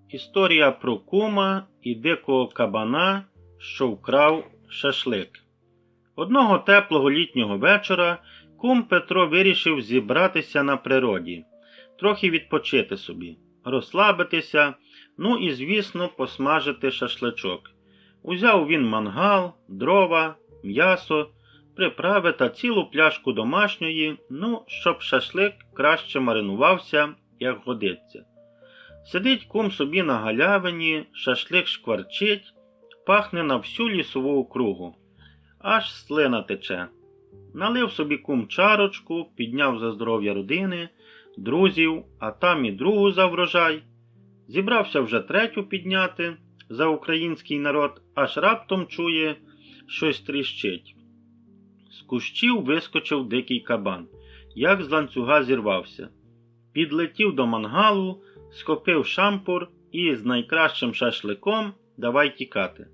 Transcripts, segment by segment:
Історія про кума і дикого кабана, що вкрав шашлик. Одного теплого літнього вечора кум Петро вирішив зібратися на природі, трохи відпочити собі, розслабитися, ну і, звісно, посмажити шашличок. Узяв він мангал, дрова, м'ясо, приправи та цілу пляшку домашньої, щоб шашлик краще маринувався, як годиться. Сидить кум собі на галявині, шашлик шкварчить, пахне на всю лісову округу. Аж слина тече. Налив собі кум чарочку, підняв за здоров'я родини, друзів, а там і другу за врожай. Зібрався вже третю підняти за український народ, аж раптом чує, щось тріщить. З кущів вискочив дикий кабан, як з ланцюга зірвався. Підлетів до мангалу, схопив шампур і з найкращим шашликом давай тікати.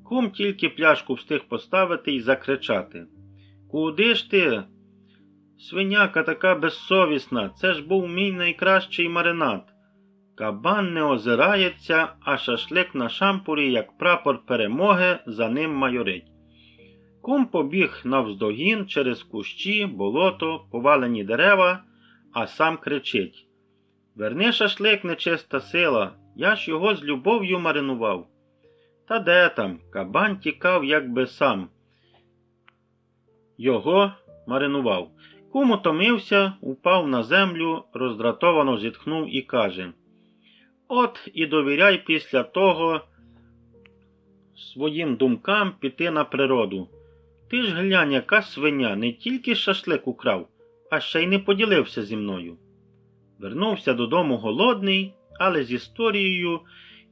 Кум тільки пляшку встиг поставити і закричати: «Куди ж ти? Свиняка така безсовісна, це ж був мій найкращий маринад». Кабан не озирається, а шашлик на шампурі, як прапор перемоги, за ним майорить. Кум побіг навздогін через кущі, болото, повалені дерева, а сам кричить: «Верни шашлик, нечиста сила, я ж його з любов'ю маринував». Та де там, кабан тікав, якби сам його маринував. Кум утомився, упав на землю, роздратовано зітхнув і каже: «От і довіряй після того своїм думкам піти на природу. Ти ж глянь, яка свиня, не тільки шашлик украв, а ще й не поділився зі мною». Вернувся додому голодний, але з історією,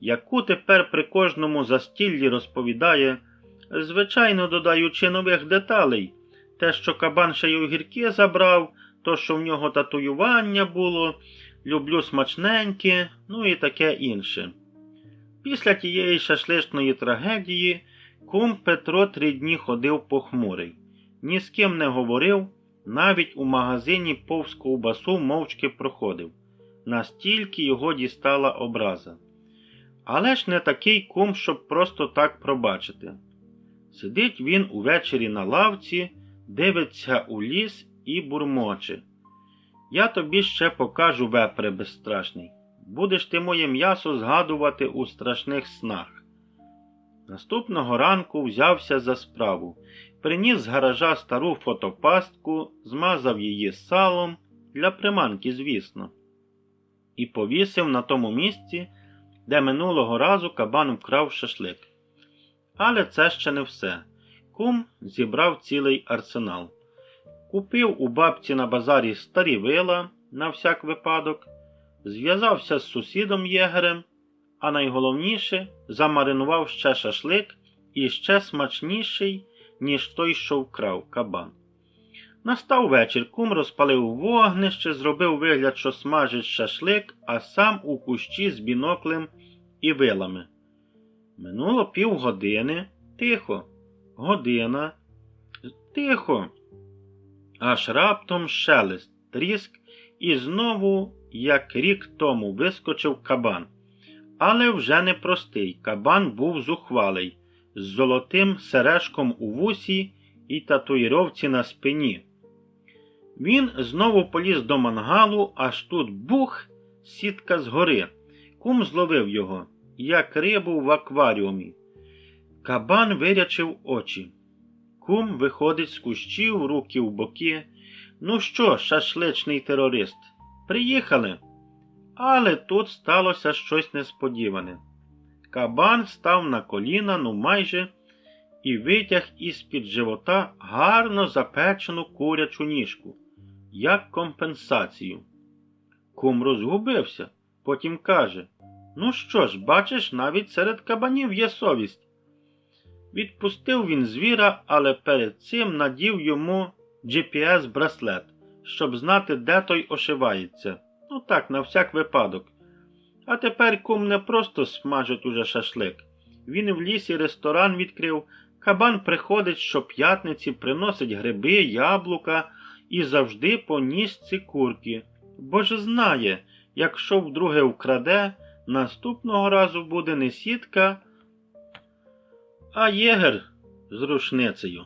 яку тепер при кожному застіллі розповідає, звичайно додаючи нових деталей. Те, що кабан ще й огірки забрав, то, що в нього татуювання було, люблю смачненьке, і таке інше. Після тієї шашличної трагедії кум Петро 3 дні ходив похмурий. Ні з ким не говорив, навіть у магазині повз ковбасу мовчки проходив. Настільки його дістала образа. Але ж не такий кум, щоб просто так пробачити. Сидить він увечері на лавці, дивиться у ліс і бурмоче: «Я тобі ще покажу, вепре безстрашний. Будеш ти моє м'ясо згадувати у страшних снах». Наступного ранку взявся за справу. Приніс з гаража стару фотопастку, змазав її салом, для приманки, звісно, і повісив на тому місці, де минулого разу кабан вкрав шашлик. Але це ще не все. Кум зібрав цілий арсенал. Купив у бабці на базарі старі вила, на всяк випадок, зв'язався з сусідом єгерем, а найголовніше, замаринував ще шашлик і ще смачніший, ніж той, що вкрав кабан. Настав вечір, кум розпалив вогнище, зробив вигляд, що смажить шашлик, а сам у кущі з біноклем і вилами. Минуло півгодини, тихо, година, тихо. Аж раптом шелест, тріск, і знову, як рік тому, вискочив кабан. Але вже не простий, кабан був зухвалий, з золотим сережком у вусі і татуїровці на спині. Він знову поліз до мангалу, аж тут бух, сітка згори. Кум зловив його, як рибу в акваріумі. Кабан вирячив очі. Кум виходить з кущів, руки в боки. «Ну що, шашличний терорист, приїхали?» Але тут сталося щось несподіване. Кабан став на коліна, майже, і витяг із-під живота гарно запечену курячу ніжку, як компенсацію. Кум розгубився, потім каже: «Ну що ж, бачиш, навіть серед кабанів є совість». Відпустив він звіра, але перед цим надів йому GPS-браслет, щоб знати, де той ошивається. Так, на всяк випадок. А тепер кум не просто смажить уже шашлик. Він в лісі ресторан відкрив, кабан приходить щоп'ятниці, приносить гриби, яблука і завжди по ніжці курки. Бо ж знає, якщо вдруге вкраде, Наступного разу буде не сітка, а єгер з рушницею.